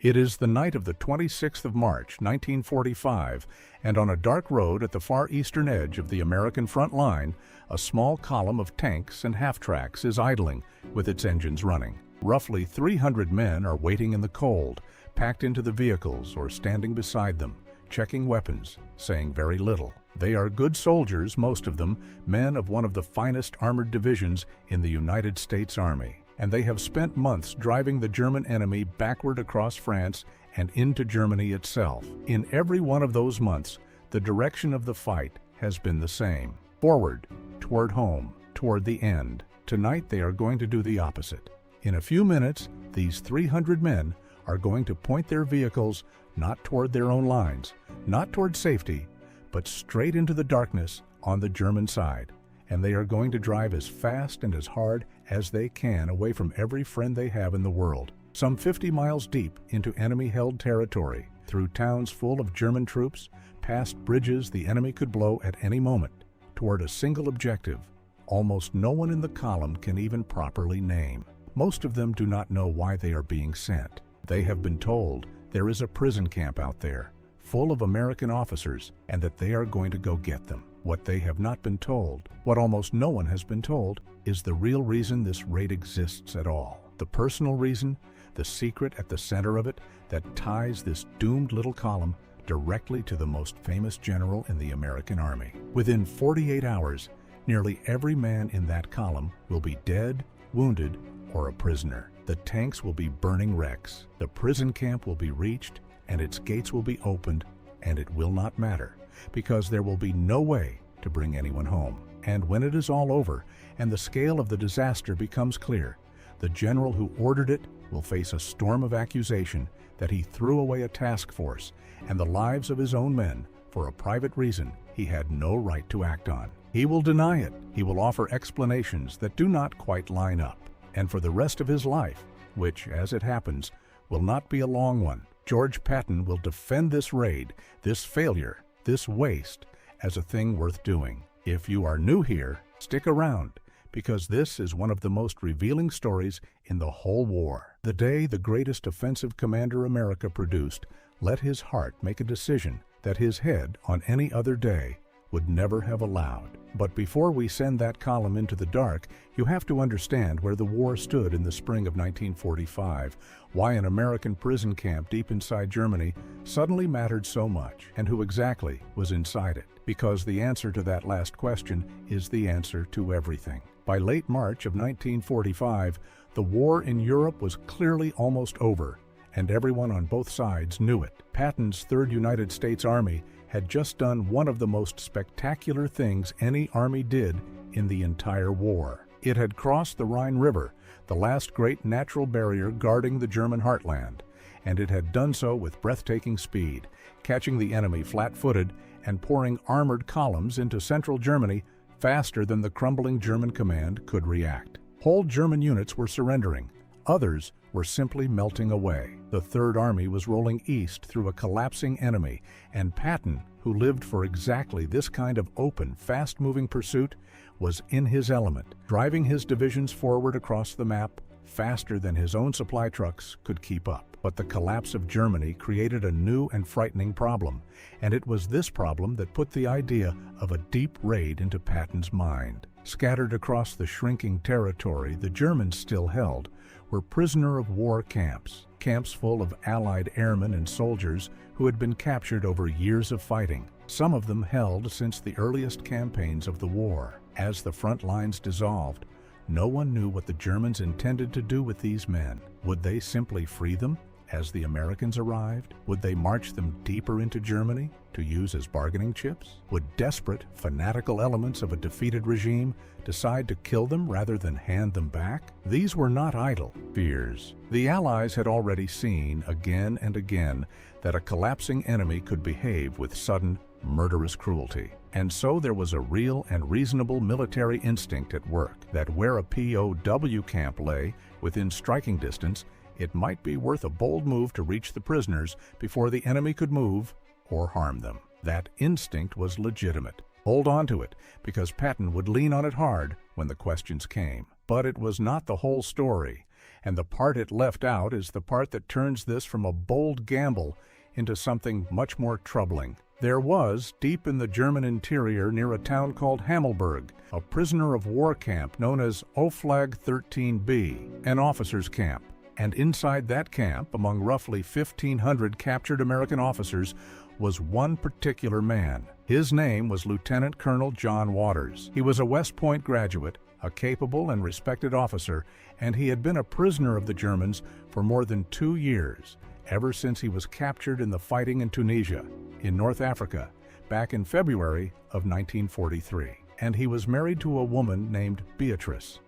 It is the night of the 26th of March, 1945, and on a dark road at the far eastern edge of the American front line, a small column of tanks and half-tracks is idling, with its engines running. Roughly 300 men are waiting in the cold, packed into the vehicles or standing beside them, checking weapons, saying very little. They are good soldiers, most of them, men of one of the finest armored divisions in the United States Army. And they have spent months driving the German enemy backward across France and into Germany itself. In every one of those months, the direction of the fight has been the same. Forward, toward home, toward the end. Tonight they are going to do the opposite. In a few minutes, these 300 men are going to point their vehicles not toward their own lines, not toward safety, but straight into the darkness on the German side. And they are going to drive as fast and as hard as they can away from every friend they have in the world, some 50 miles deep into enemy-held territory, through towns full of German troops, past bridges the enemy could blow at any moment, toward a single objective almost no one in the column can even properly name. Most of them do not know why they are being sent. They have been told there is a prison camp out there, full of American officers, and that they are going to go get them. What they have not been told, what almost no one has been told, is the real reason this raid exists at all. The personal reason, the secret at the center of it, that ties this doomed little column directly to the most famous general in the American Army. Within 48 hours, nearly every man in that column will be dead, wounded, or a prisoner. The tanks will be burning wrecks. The prison camp will be reached, and its gates will be opened, and it will not matter, because there will be no way to bring anyone home. And when it is all over and the scale of the disaster becomes clear, the general who ordered it will face a storm of accusation that he threw away a task force and the lives of his own men for a private reason he had no right to act on. He will deny it. He will offer explanations that do not quite line up. And for the rest of his life, which, as it happens, will not be a long one, George Patton will defend this raid, this failure, this waste, as a thing worth doing. If you are new here, stick around, because this is one of the most revealing stories in the whole war. The day the greatest offensive commander America produced let his heart make a decision that his head, on any other day, would never have allowed. But before we send that column into the dark, you have to understand where the war stood in the spring of 1945, why an American prison camp deep inside Germany suddenly mattered so much, and who exactly was inside it. Because the answer to that last question is the answer to everything. By late March of 1945, the war in Europe was clearly almost over, and everyone on both sides knew it. Patton's 3rd United States Army had just done one of the most spectacular things any army did in the entire war. It had crossed the Rhine River, the last great natural barrier guarding the German heartland, and it had done so with breathtaking speed, catching the enemy flat-footed and pouring armored columns into central Germany faster than the crumbling German command could react. Whole German units were surrendering. Others were simply melting away. The Third Army was rolling east through a collapsing enemy, and Patton, who lived for exactly this kind of open, fast-moving pursuit, was in his element, driving his divisions forward across the map faster than his own supply trucks could keep up. But the collapse of Germany created a new and frightening problem, and it was this problem that put the idea of a deep raid into Patton's mind. Scattered across the shrinking territory the Germans still held were prisoner-of-war camps, camps full of Allied airmen and soldiers who had been captured over years of fighting, some of them held since the earliest campaigns of the war. As the front lines dissolved, no one knew what the Germans intended to do with these men. Would they simply free them as the Americans arrived? Would they march them deeper into Germany to use as bargaining chips? Would desperate, fanatical elements of a defeated regime decide to kill them rather than hand them back? These were not idle fears. The Allies had already seen again and again that a collapsing enemy could behave with sudden, murderous cruelty. And so there was a real and reasonable military instinct at work that where a POW camp lay within striking distance, it might be worth a bold move to reach the prisoners before the enemy could move or harm them. That instinct was legitimate. Hold on to it, because Patton would lean on it hard when the questions came. But it was not the whole story, And the part it left out is the part that turns this from a bold gamble into something much more troubling. There was, deep in the German interior near a town called Hammelburg, a prisoner of war camp known as Oflag XIII-B, an officers' camp. And inside that camp, among roughly 1,500 captured American officers, was one particular man. His name was Lieutenant Colonel John Waters. He was a West Point graduate, a capable and respected officer, and he had been a prisoner of the Germans for more than 2 years, ever since he was captured in the fighting in Tunisia, in North Africa, back in February of 1943. And he was married to a woman named Beatrice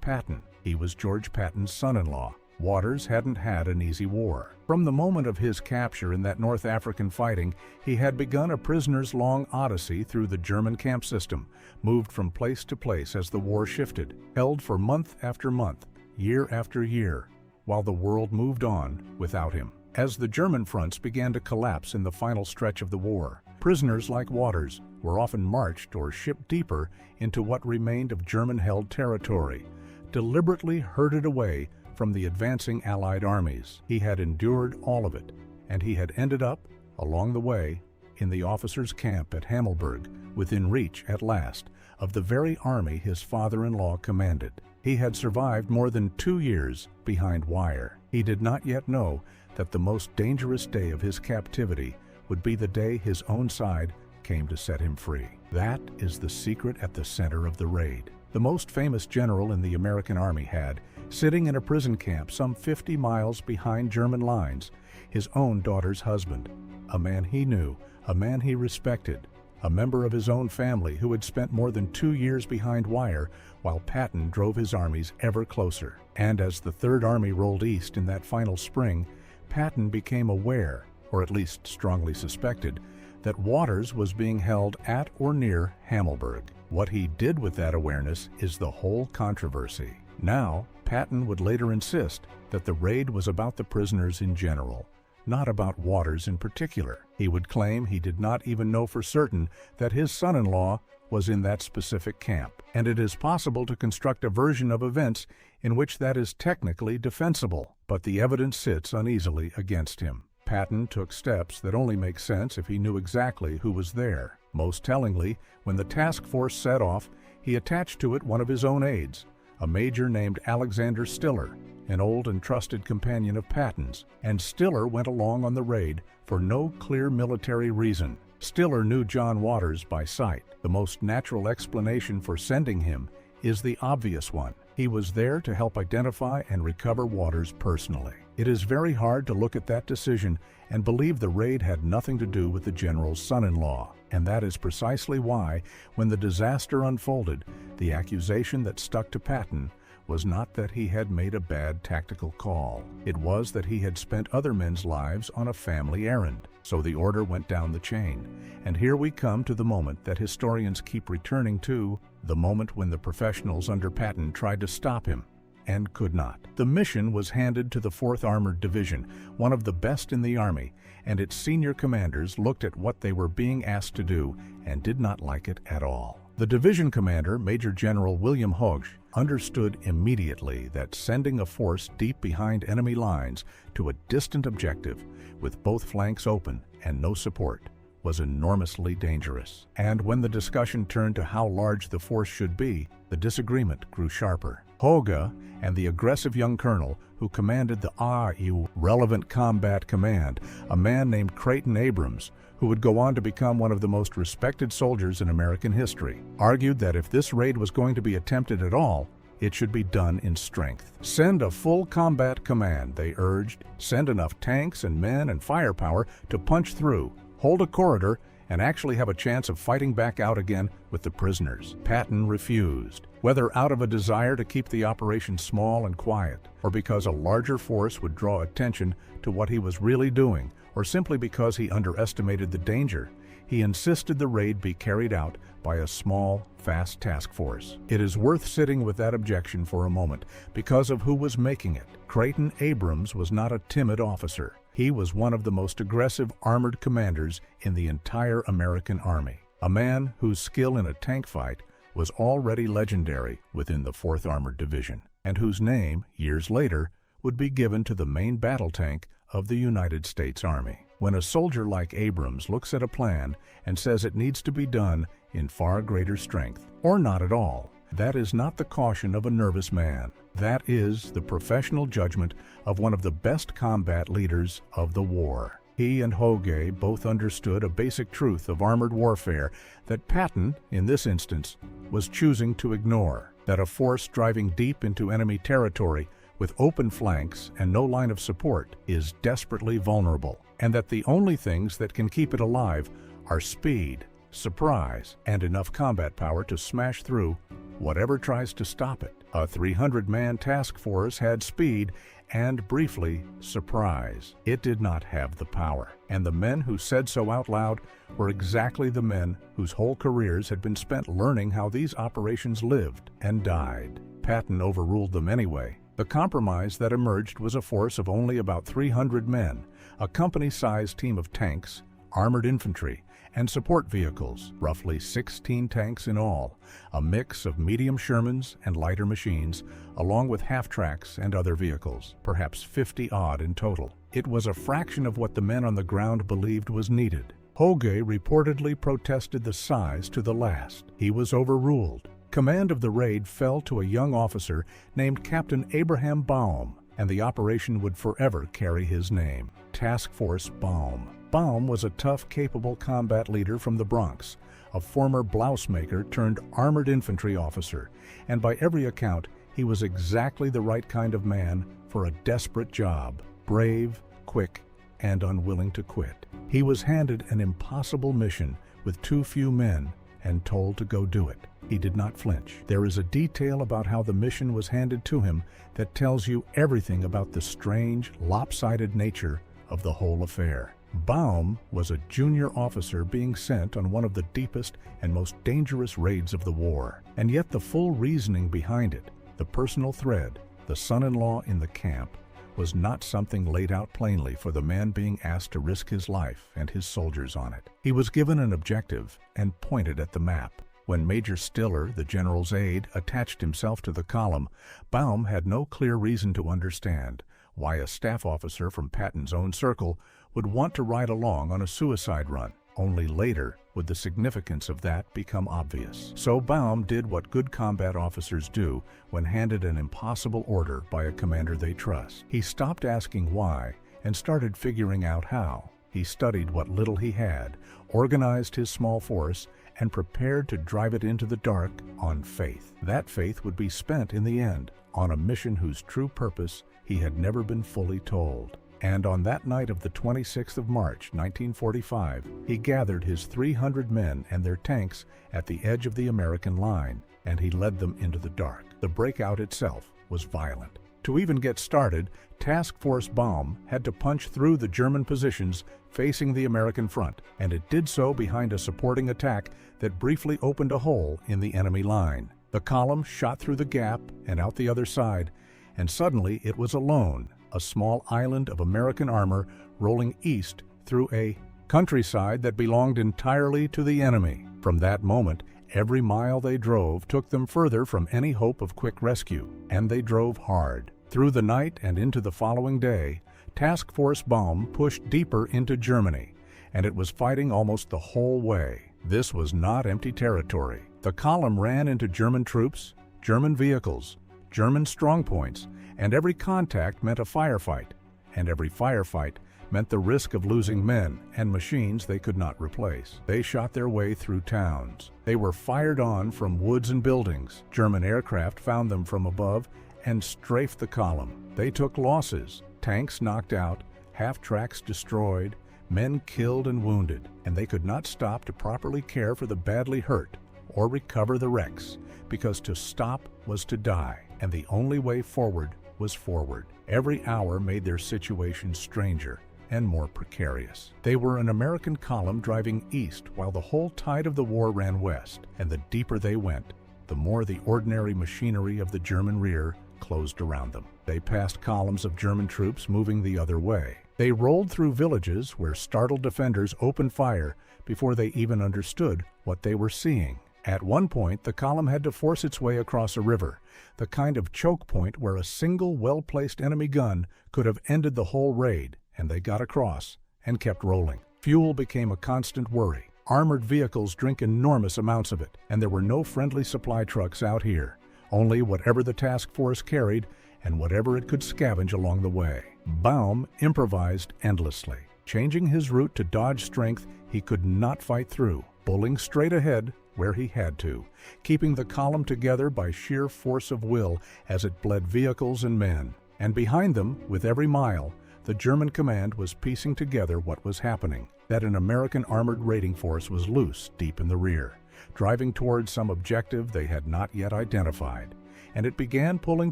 Patton. He was George Patton's son-in-law. Waters hadn't had an easy war. From the moment of his capture in that North African fighting, he had begun a prisoner's long odyssey through the German camp system, moved from place to place as the war shifted, held for month after month, year after year, while the world moved on without him. As the German fronts began to collapse in the final stretch of the war, prisoners like Waters were often marched or shipped deeper into what remained of German-held territory, deliberately herded away from the advancing Allied armies. He had endured all of it, and he had ended up, along the way, in the officers' camp at Hammelburg, within reach, at last, of the very army his father-in-law commanded. He had survived more than 2 years behind wire. He did not yet know that the most dangerous day of his captivity would be the day his own side came to set him free. That is the secret at the center of the raid. The most famous general in the American Army had, sitting in a prison camp some 50 miles behind German lines, his own daughter's husband, a man he knew, a man he respected, a member of his own family who had spent more than 2 years behind wire while Patton drove his armies ever closer. And as the Third Army rolled east in that final spring, Patton became aware, or at least strongly suspected, that Waters was being held at or near Hammelburg. What he did with that awareness is the whole controversy. Now, Patton would later insist that the raid was about the prisoners in general, not about Waters in particular. He would claim he did not even know for certain that his son-in-law was in that specific camp, and it is possible to construct a version of events in which that is technically defensible, but the evidence sits uneasily against him. Patton took steps that only make sense if he knew exactly who was there. Most tellingly, when the task force set off, he attached to it one of his own aides, a major named Alexander Stiller, an old and trusted companion of Patton's, and Stiller went along on the raid for no clear military reason. Stiller knew John Waters by sight. The most natural explanation for sending him is the obvious one. He was there to help identify and recover Waters personally. It is very hard to look at that decision and believe the raid had nothing to do with the general's son-in-law. And that is precisely why, when the disaster unfolded, the accusation that stuck to Patton was not that he had made a bad tactical call. It was that he had spent other men's lives on a family errand. So the order went down the chain. And here we come to the moment that historians keep returning to, the moment when the professionals under Patton tried to stop him and could not. The mission was handed to the 4th Armored Division, one of the best in the Army, and its senior commanders looked at what they were being asked to do and did not like it at all. The division commander, Major General William Hoge, understood immediately that sending a force deep behind enemy lines to a distant objective with both flanks open and no support was enormously dangerous. And when the discussion turned to how large the force should be, the disagreement grew sharper. Hoge and the aggressive young colonel who commanded the AU Relevant Combat Command, a man named Captain Abraham, who would go on to become one of the most respected soldiers in American history, argued that if this raid was going to be attempted at all, it should be done in strength. Send a full combat command, they urged. Send enough tanks and men and firepower to punch through, hold a corridor, and actually have a chance of fighting back out again with the prisoners. Patton refused, whether out of a desire to keep the operation small and quiet, or because a larger force would draw attention to what he was really doing, or simply because he underestimated the danger. He insisted the raid be carried out by a small, fast task force. It is worth sitting with that objection for a moment because of who was making it. Captain Abraham was not a timid officer. He was one of the most aggressive armored commanders in the entire American Army, a man whose skill in a tank fight was already legendary within the 4th Armored Division. and whose name, years later, would be given to the main battle tank of the United States Army. When a soldier like Abrams looks at a plan and says it needs to be done in far greater strength, or not at all, that is not the caution of a nervous man. That is the professional judgment of one of the best combat leaders of the war. He and Hoge both understood a basic truth of armored warfare that Patton, in this instance, was choosing to ignore, that a force driving deep into enemy territory with open flanks and no line of support is desperately vulnerable, and that the only things that can keep it alive are speed, surprise, and enough combat power to smash through whatever tries to stop it. A 300-man task force had speed and, briefly, surprise. It did not have the power, and the men who said so out loud were exactly the men whose whole careers had been spent learning how these operations lived and died. Patton overruled them anyway. The compromise that emerged was a force of only about 300 men, a company-sized team of tanks, armored infantry, and support vehicles, roughly 16 tanks in all, a mix of medium Shermans and lighter machines, along with half-tracks and other vehicles, perhaps 50-odd in total. It was a fraction of what the men on the ground believed was needed. Hoge reportedly protested the size to the last. He was overruled. Command of the raid fell to a young officer named Captain Abraham Baum, and the operation would forever carry his name, Task Force Baum. Baum was a tough, capable combat leader from the Bronx, a former blouse maker turned armored infantry officer, and by every account, he was exactly the right kind of man for a desperate job, brave, quick, and unwilling to quit. He was handed an impossible mission with too few men and told to go do it. He did not flinch. There is a detail about how the mission was handed to him that tells you everything about the strange, lopsided nature of the whole affair. Baum was a junior officer being sent on one of the deepest and most dangerous raids of the war, and yet the full reasoning behind it, the personal thread, the son-in-law in the camp, was not something laid out plainly for the man being asked to risk his life and his soldiers on it. He was given an objective and pointed at the map. When Major Stiller, the general's aide, attached himself to the column, Baum had no clear reason to understand why a staff officer from Patton's own circle would want to ride along on a suicide run. Only later would the significance of that become obvious. So Baum did what good combat officers do when handed an impossible order by a commander they trust. He stopped asking why and started figuring out how. He studied what little he had, organized his small force, and prepared to drive it into the dark on faith. That faith would be spent in the end on a mission whose true purpose he had never been fully told. And on that night of the 26th of March, 1945, he gathered his 300 men and their tanks at the edge of the American line, and he led them into the dark. The breakout itself was violent. To even get started, Task Force Baum had to punch through the German positions facing the American front, and it did so behind a supporting attack that briefly opened a hole in the enemy line. The column shot through the gap and out the other side, and suddenly it was alone, a small island of American armor rolling east through a countryside that belonged entirely to the enemy. From that moment, every mile they drove took them further from any hope of quick rescue, and they drove hard. Through the night and into the following day, Task Force Baum pushed deeper into Germany, and it was fighting almost the whole way. This was not empty territory. The column ran into German troops, German vehicles, German strongpoints, and every contact meant a firefight, and every firefight meant the risk of losing men and machines they could not replace. They shot their way through towns. They were fired on from woods and buildings. German aircraft found them from above and strafed the column. They took losses, tanks knocked out, half-tracks destroyed, men killed and wounded, and they could not stop to properly care for the badly hurt or recover the wrecks, because to stop was to die, and the only way forward was forward. Every hour made their situation stranger and more precarious. They were an American column driving east while the whole tide of the war ran west, and the deeper they went, the more the ordinary machinery of the German rear closed around them. They passed columns of German troops moving the other way. They rolled through villages where startled defenders opened fire before they even understood what they were seeing. At one point, the column had to force its way across a river, the kind of choke point where a single well-placed enemy gun could have ended the whole raid, and they got across and kept rolling. Fuel became a constant worry. Armored vehicles drink enormous amounts of it, and there were no friendly supply trucks out here, only whatever the task force carried and whatever it could scavenge along the way. Baum improvised endlessly, changing his route to dodge strength he could not fight through, pulling straight ahead where he had to, keeping the column together by sheer force of will as it bled vehicles and men. And behind them, with every mile, the German command was piecing together what was happening, that an American armored raiding force was loose deep in the rear, driving towards some objective they had not yet identified, and it began pulling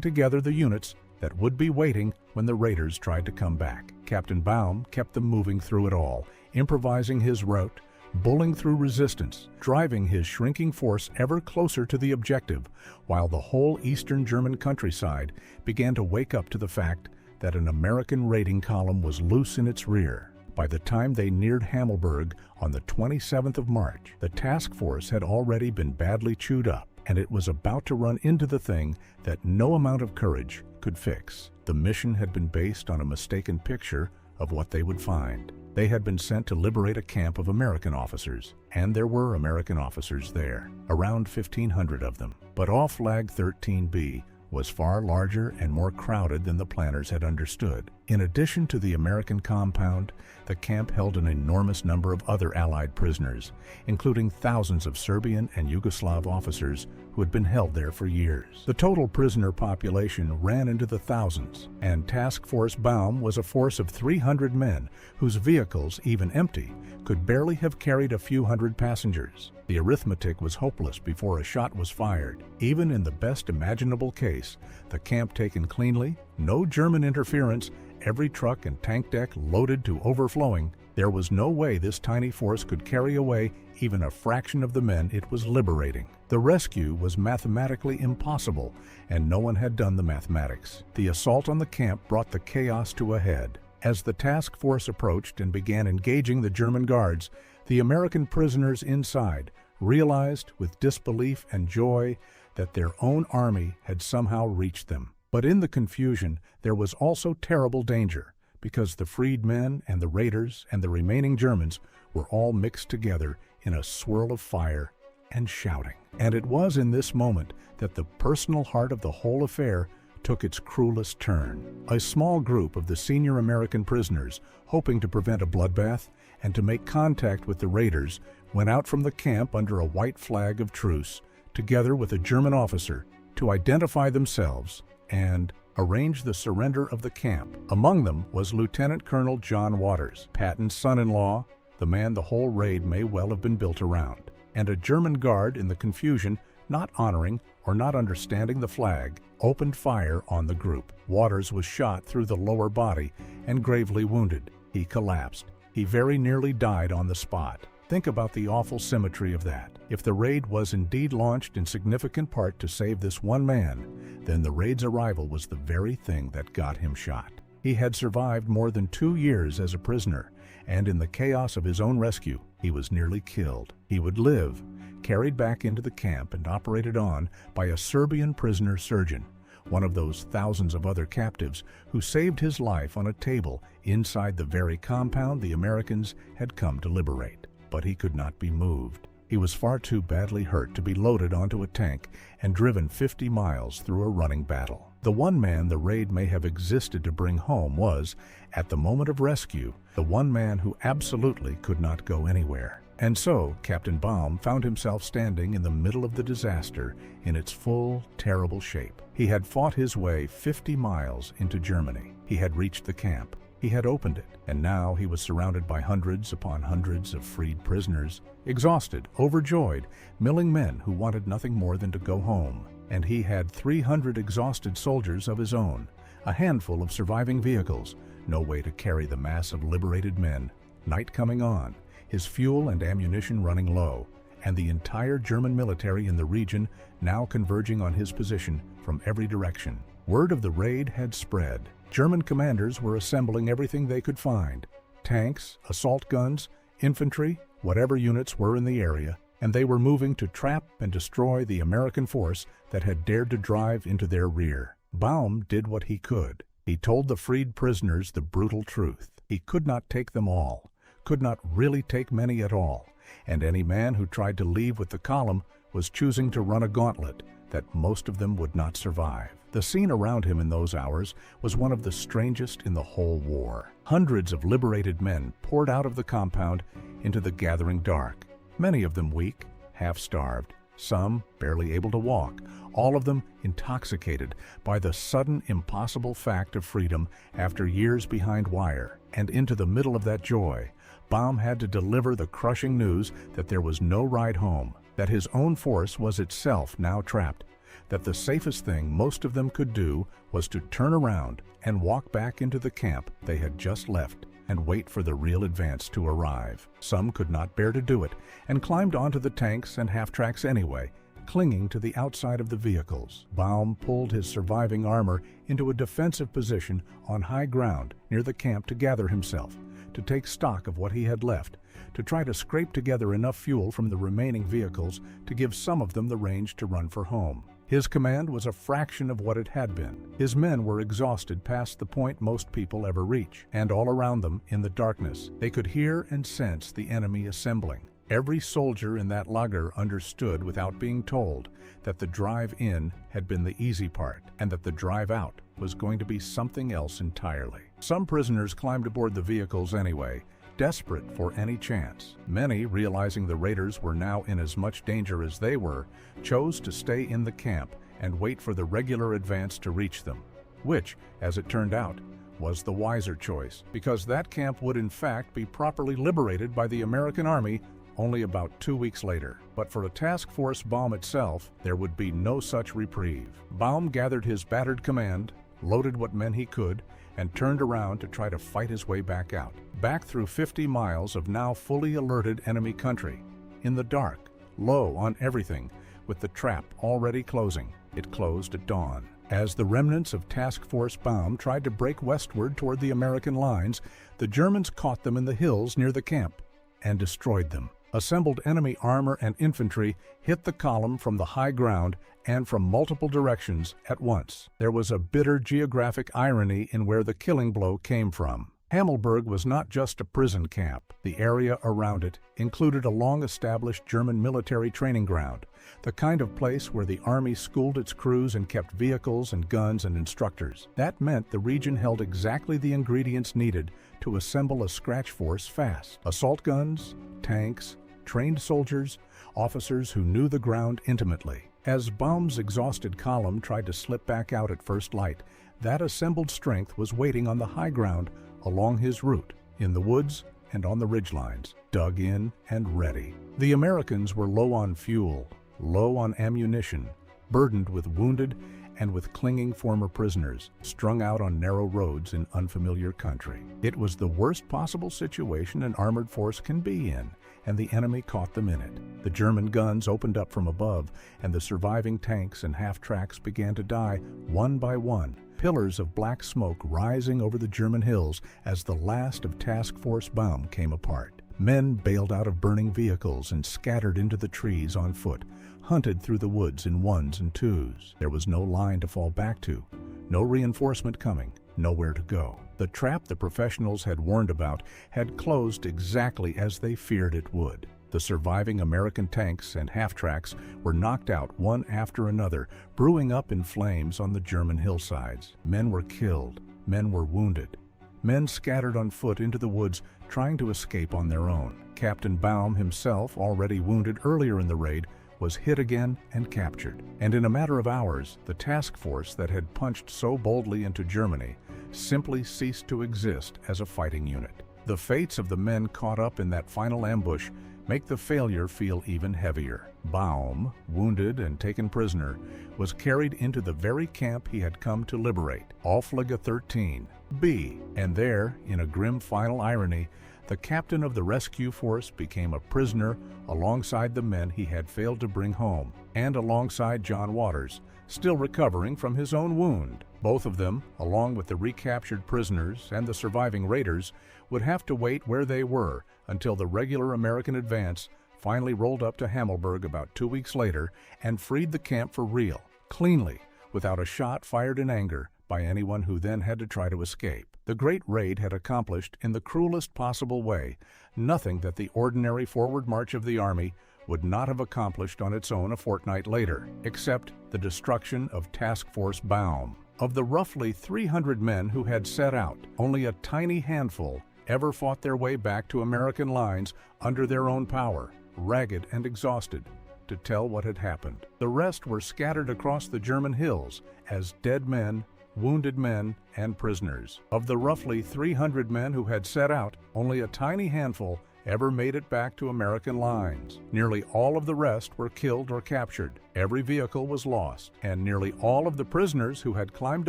together the units that would be waiting when the raiders tried to come back. Captain Baum kept them moving through it all, improvising his route, bulling through resistance, driving his shrinking force ever closer to the objective, while the whole eastern German countryside began to wake up to the fact that an American raiding column was loose in its rear. By the time they neared Hammelburg on the 27th of March, the task force had already been badly chewed up, and it was about to run into the thing that no amount of courage could fix. The mission had been based on a mistaken picture of what they would find. They had been sent to liberate a camp of American officers, and there were American officers there, around 1,500 of them. But Oflag XIII-B was far larger and more crowded than the planners had understood. In addition to the American compound, the camp held an enormous number of other Allied prisoners, including thousands of Serbian and Yugoslav officers who had been held there for years. The total prisoner population ran into the thousands, and Task Force Baum was a force of 300 men whose vehicles, even empty, could barely have carried a few hundred passengers. The arithmetic was hopeless before a shot was fired. Even in the best imaginable case, the camp taken cleanly, no German interference, every truck and tank deck loaded to overflowing, there was no way this tiny force could carry away even a fraction of the men it was liberating. The rescue was mathematically impossible, and no one had done the mathematics. The assault on the camp brought the chaos to a head. As the task force approached and began engaging the German guards, the American prisoners inside realized with disbelief and joy that their own army had somehow reached them. But in the confusion, there was also terrible danger, because the freed men and the raiders and the remaining Germans were all mixed together in a swirl of fire and shouting. And it was in this moment that the personal heart of the whole affair took its cruelest turn. A small group of the senior American prisoners, hoping to prevent a bloodbath and to make contact with the raiders, went out from the camp under a white flag of truce, together with a German officer, to identify themselves and arrange the surrender of the camp. Among them was Lieutenant Colonel John Waters, Patton's son-in-law, the man the whole raid may well have been built around, and a German guard in the confusion, not honoring or not understanding the flag, opened fire on the group. Waters was shot through the lower body and gravely wounded. He collapsed. He very nearly died on the spot. Think about the awful symmetry of that. If the raid was indeed launched in significant part to save this one man, then the raid's arrival was the very thing that got him shot. He had survived more than 2 years as a prisoner, and in the chaos of his own rescue, he was nearly killed. He would live, carried back into the camp and operated on by a Serbian prisoner surgeon, one of those thousands of other captives who saved his life on a table inside the very compound the Americans had come to liberate. But he could not be moved. He was far too badly hurt to be loaded onto a tank and driven 50 miles through a running battle. The one man the raid may have existed to bring home was, at the moment of rescue, the one man who absolutely could not go anywhere. And so, Captain Baum found himself standing in the middle of the disaster in its full, terrible shape. He had fought his way 50 miles into Germany. He had reached the camp. He had opened it, and now he was surrounded by hundreds upon hundreds of freed prisoners, exhausted, overjoyed, milling men who wanted nothing more than to go home. And he had 300 exhausted soldiers of his own, a handful of surviving vehicles, no way to carry the mass of liberated men, night coming on, his fuel and ammunition running low, and the entire German military in the region now converging on his position from every direction. Word of the raid had spread. German commanders were assembling everything they could find: tanks, assault guns, infantry, whatever units were in the area, and they were moving to trap and destroy the American force that had dared to drive into their rear. Baum did what he could. He told the freed prisoners the brutal truth. He could not take them all, could not really take many at all, and any man who tried to leave with the column was choosing to run a gauntlet that most of them would not survive. The scene around him in those hours was one of the strangest in the whole war. Hundreds of liberated men poured out of the compound into the gathering dark, many of them weak, half-starved, some barely able to walk, all of them intoxicated by the sudden impossible fact of freedom after years behind wire. And into the middle of that joy, Baum had to deliver the crushing news that there was no ride home, that his own force was itself now trapped, that the safest thing most of them could do was to turn around and walk back into the camp they had just left and wait for the real advance to arrive. Some could not bear to do it and climbed onto the tanks and half-tracks anyway, clinging to the outside of the vehicles. Baum pulled his surviving armor into a defensive position on high ground near the camp to gather himself, to take stock of what he had left, to try to scrape together enough fuel from the remaining vehicles to give some of them the range to run for home. His command was a fraction of what it had been. His men were exhausted past the point most people ever reach, and all around them, in the darkness, they could hear and sense the enemy assembling. Every soldier in that lager understood without being told that the drive in had been the easy part, and that the drive out was going to be something else entirely. Some prisoners climbed aboard the vehicles anyway, desperate for any chance. Many, realizing the raiders were now in as much danger as they were, chose to stay in the camp and wait for the regular advance to reach them, which, as it turned out, was the wiser choice, because that camp would in fact be properly liberated by the American Army only about 2 weeks later. But for a task force Baum itself, there would be no such reprieve. Baum gathered his battered command, loaded what men he could, and turned around to try to fight his way back out, back through 50 miles of now fully alerted enemy country, in the dark, low on everything, with the trap already closing. It closed at dawn. As the remnants of Task Force Baum tried to break westward toward the American lines, the Germans caught them in the hills near the camp and destroyed them. Assembled enemy armor and infantry hit the column from the high ground and from multiple directions at once. There was a bitter geographic irony in where the killing blow came from. Hammelburg was not just a prison camp. The area around it included a long-established German military training ground, the kind of place where the Army schooled its crews and kept vehicles and guns and instructors. That meant the region held exactly the ingredients needed to assemble a scratch force fast. Assault guns, tanks, trained soldiers, officers who knew the ground intimately. As Baum's exhausted column tried to slip back out at first light, that assembled strength was waiting on the high ground along his route, in the woods and on the ridgelines, dug in and ready. The Americans were low on fuel, low on ammunition, burdened with wounded and with clinging former prisoners, strung out on narrow roads in unfamiliar country. It was the worst possible situation an armored force can be in, and the enemy caught them in it. The German guns opened up from above, and the surviving tanks and half-tracks began to die one by one, pillars of black smoke rising over the German hills as the last of Task Force Baum came apart. Men bailed out of burning vehicles and scattered into the trees on foot, hunted through the woods in ones and twos. There was no line to fall back to, no reinforcement coming, nowhere to go. The trap the professionals had warned about had closed exactly as they feared it would. The surviving American tanks and half-tracks were knocked out one after another, brewing up in flames on the German hillsides. Men were killed, men were wounded. Men scattered on foot into the woods, trying to escape on their own. Captain Baum himself, already wounded earlier in the raid, was hit again and captured. And in a matter of hours, the task force that had punched so boldly into Germany simply ceased to exist as a fighting unit. The fates of the men caught up in that final ambush make the failure feel even heavier. Baum, wounded and taken prisoner, was carried into the very camp he had come to liberate, Oflag XIII-B, and there, in a grim final irony, the captain of the rescue force became a prisoner alongside the men he had failed to bring home, and alongside John Waters, still recovering from his own wound. Both of them, along with the recaptured prisoners and the surviving raiders, would have to wait where they were until the regular American advance finally rolled up to Hammelburg about 2 weeks later and freed the camp for real, cleanly, without a shot fired in anger by anyone who then had to try to escape. The Great Raid had accomplished in the cruelest possible way nothing that the ordinary forward march of the Army would not have accomplished on its own a fortnight later, except the destruction of Task Force Baum. Of the roughly 300 men who had set out, only a tiny handful ever fought their way back to American lines under their own power, ragged and exhausted, to tell what had happened. The rest were scattered across the German hills as dead men, wounded men, and prisoners. Of the roughly 300 men who had set out, only a tiny handful ever made it back to American lines. Nearly all of the rest were killed or captured. Every vehicle was lost, and nearly all of the prisoners who had climbed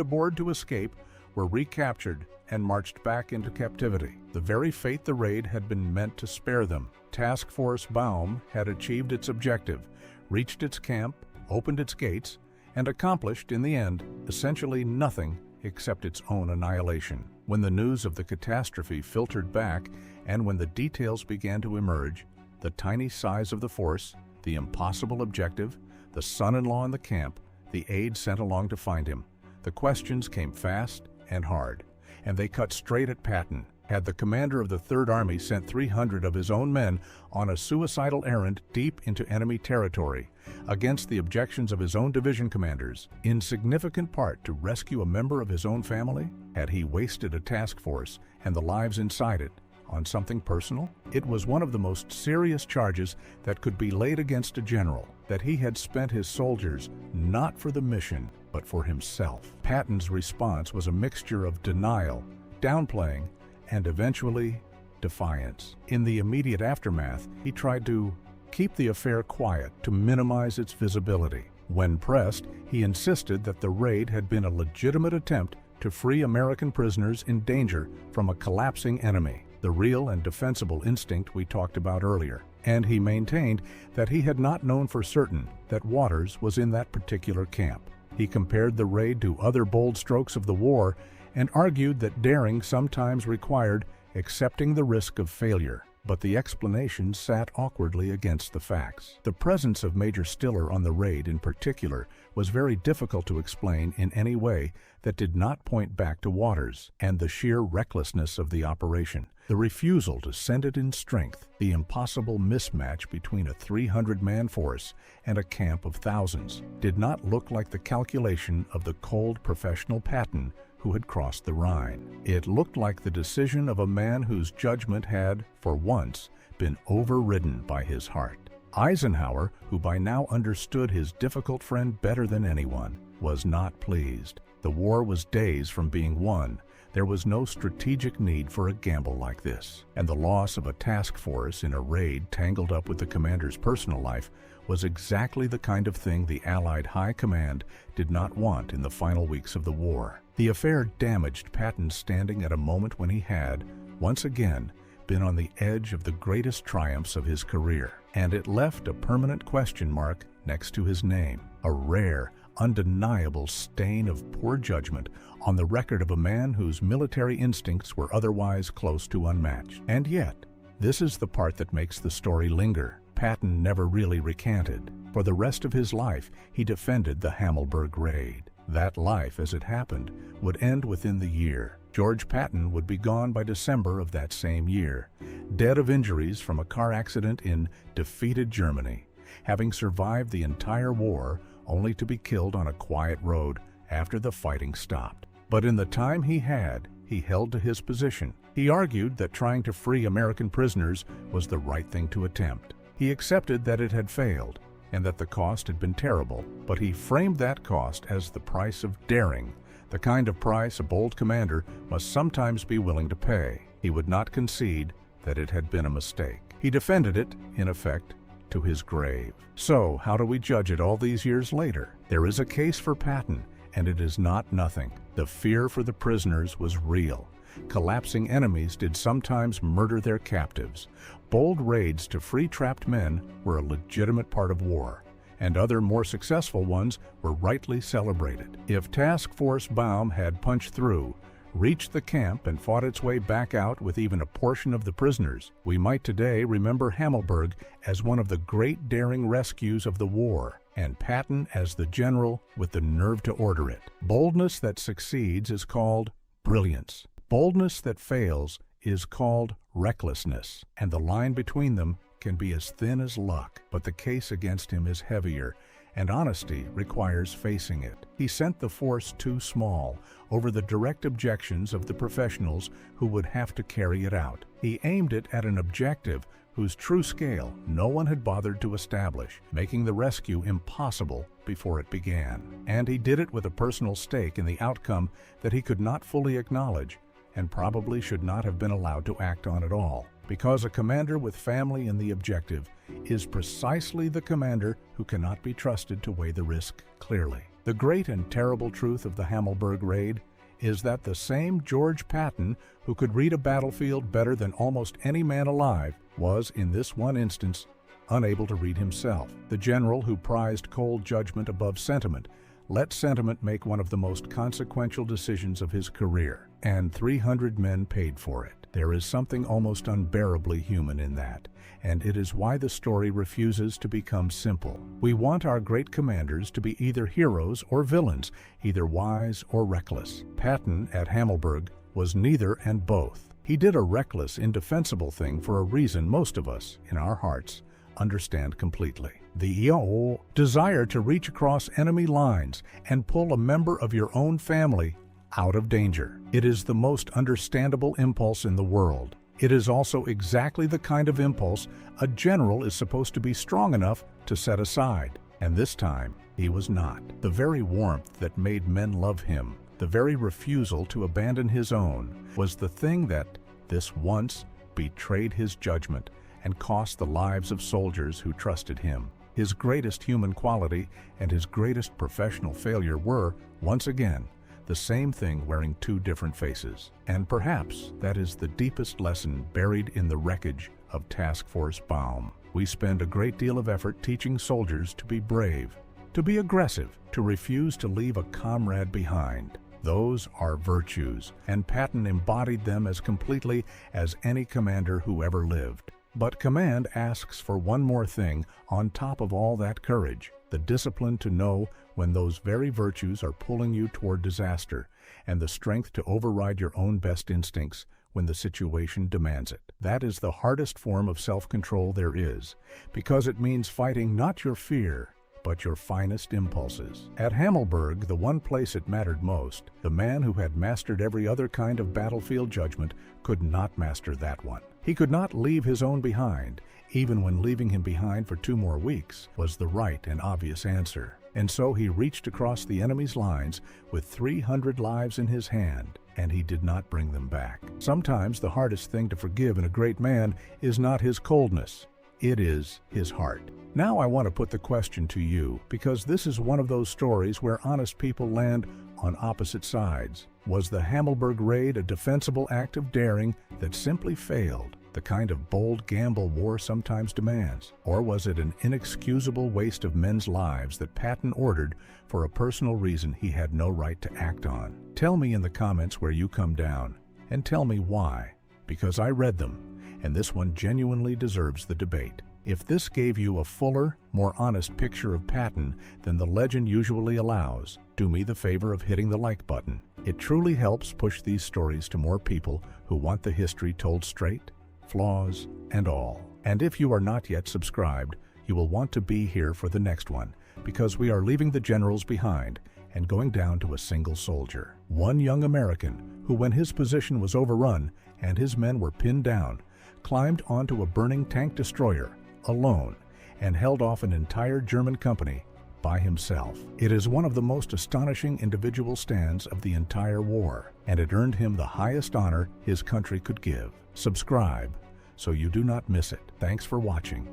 aboard to escape were recaptured and marched back into captivity. The very fate the raid had been meant to spare them. Task Force Baum had achieved its objective, reached its camp, opened its gates, and accomplished, in the end, essentially nothing except its own annihilation. When the news of the catastrophe filtered back and when the details began to emerge, the tiny size of the force, the impossible objective, the son-in-law in the camp, the aide sent along to find him, the questions came fast and hard, and they cut straight at Patton. Had the commander of the Third Army sent 300 of his own men on a suicidal errand deep into enemy territory, against the objections of his own division commanders, in significant part to rescue a member of his own family? Had he wasted a task force and the lives inside it on something personal? It was one of the most serious charges that could be laid against a general, that he had spent his soldiers not for the mission, but for himself. Patton's response was a mixture of denial, downplaying, and eventually defiance. In the immediate aftermath, he tried to keep the affair quiet to minimize its visibility. When pressed, he insisted that the raid had been a legitimate attempt to free American prisoners in danger from a collapsing enemy, the real and defensible instinct we talked about earlier. And he maintained that he had not known for certain that Waters was in that particular camp. He compared the raid to other bold strokes of the war and argued that daring sometimes required accepting the risk of failure. But the explanation sat awkwardly against the facts. The presence of Major Stiller on the raid in particular was very difficult to explain in any way that did not point back to Waters and the sheer recklessness of the operation. The refusal to send it in strength, the impossible mismatch between a 300-man force and a camp of thousands, did not look like the calculation of the cold professional Patton who had crossed the Rhine. It looked like the decision of a man whose judgment had, for once, been overridden by his heart. Eisenhower, who by now understood his difficult friend better than anyone, was not pleased. The war was days from being won. There was no strategic need for a gamble like this, and the loss of a task force in a raid tangled up with the commander's personal life was exactly the kind of thing the Allied High Command did not want in the final weeks of the war. The affair damaged Patton's standing at a moment when he had, once again, been on the edge of the greatest triumphs of his career, and it left a permanent question mark next to his name, a rare, undeniable stain of poor judgment on the record of a man whose military instincts were otherwise close to unmatched. And yet, this is the part that makes the story linger. Patton never really recanted. For the rest of his life, he defended the Hammelburg raid. That life, as it happened, would end within the year. George Patton would be gone by December of that same year, dead of injuries from a car accident in defeated Germany, having survived the entire war only to be killed on a quiet road after the fighting stopped. But in the time he had, he held to his position. He argued that trying to free American prisoners was the right thing to attempt. He accepted that it had failed and that the cost had been terrible, but he framed that cost as the price of daring, the kind of price a bold commander must sometimes be willing to pay. He would not concede that it had been a mistake. He defended it, in effect, to his grave. So, how do we judge it all these years later? There is a case for Patton, and it is not nothing. The fear for the prisoners was real. Collapsing enemies did sometimes murder their captives. Bold raids to free trapped men were a legitimate part of war, and other more successful ones were rightly celebrated. If Task Force Baum had punched through, reached the camp and fought its way back out with even a portion of the prisoners. We might today remember Hammelburg as one of the great daring rescues of the war, and Patton as the general with the nerve to order it. Boldness that succeeds is called brilliance. Boldness that fails is called recklessness, and the line between them can be as thin as luck, but the case against him is heavier, and honesty requires facing it. He sent the force too small over the direct objections of the professionals who would have to carry it out. He aimed it at an objective whose true scale no one had bothered to establish, making the rescue impossible before it began. And he did it with a personal stake in the outcome that he could not fully acknowledge and probably should not have been allowed to act on at all, because a commander with family in the objective is precisely the commander who cannot be trusted to weigh the risk clearly. The great and terrible truth of the Hammelburg raid is that the same George Patton, who could read a battlefield better than almost any man alive, was, in this one instance, unable to read himself. The general who prized cold judgment above sentiment let sentiment make one of the most consequential decisions of his career, and 300 men paid for it. There is something almost unbearably human in that, and it is why the story refuses to become simple. We want our great commanders to be either heroes or villains, either wise or reckless. Patton at Hammelburg was neither and both. He did a reckless, indefensible thing for a reason most of us, in our hearts, understand completely. The desire to reach across enemy lines and pull a member of your own family out of danger. It is the most understandable impulse in the world. It is also exactly the kind of impulse a general is supposed to be strong enough to set aside. And this time, he was not. The very warmth that made men love him, the very refusal to abandon his own, was the thing that, this once, betrayed his judgment and cost the lives of soldiers who trusted him. His greatest human quality and his greatest professional failure were, once again, the same thing wearing two different faces. And perhaps that is the deepest lesson buried in the wreckage of Task Force Baum. We spend a great deal of effort teaching soldiers to be brave, to be aggressive, to refuse to leave a comrade behind. Those are virtues, and Patton embodied them as completely as any commander who ever lived. But command asks for one more thing on top of all that courage: the discipline to know when those very virtues are pulling you toward disaster, and the strength to override your own best instincts when the situation demands it. That is the hardest form of self-control there is, because it means fighting not your fear, but your finest impulses. At Hammelburg, the one place it mattered most, the man who had mastered every other kind of battlefield judgment could not master that one. He could not leave his own behind, even when leaving him behind for 2 more weeks was the right and obvious answer. And so he reached across the enemy's lines with 300 lives in his hand, and he did not bring them back. Sometimes the hardest thing to forgive in a great man is not his coldness, it is his heart. Now I want to put the question to you, because this is one of those stories where honest people land on opposite sides. Was the Hammelburg raid a defensible act of daring that simply failed, the kind of bold gamble war sometimes demands? Or was it an inexcusable waste of men's lives that Patton ordered for a personal reason he had no right to act on? Tell me in the comments where you come down, and tell me why, because I read them, and this one genuinely deserves the debate. If this gave you a fuller, more honest picture of Patton than the legend usually allows, do me the favor of hitting the like button. It truly helps push these stories to more people who want the history told straight, flaws and all. And if you are not yet subscribed, you will want to be here for the next one, because we are leaving the generals behind and going down to a single soldier. One young American who, when his position was overrun and his men were pinned down, climbed onto a burning tank destroyer alone and held off an entire German company by himself. It is one of the most astonishing individual stands of the entire war, and it earned him the highest honor his country could give. Subscribe so you do not miss it. Thanks for watching.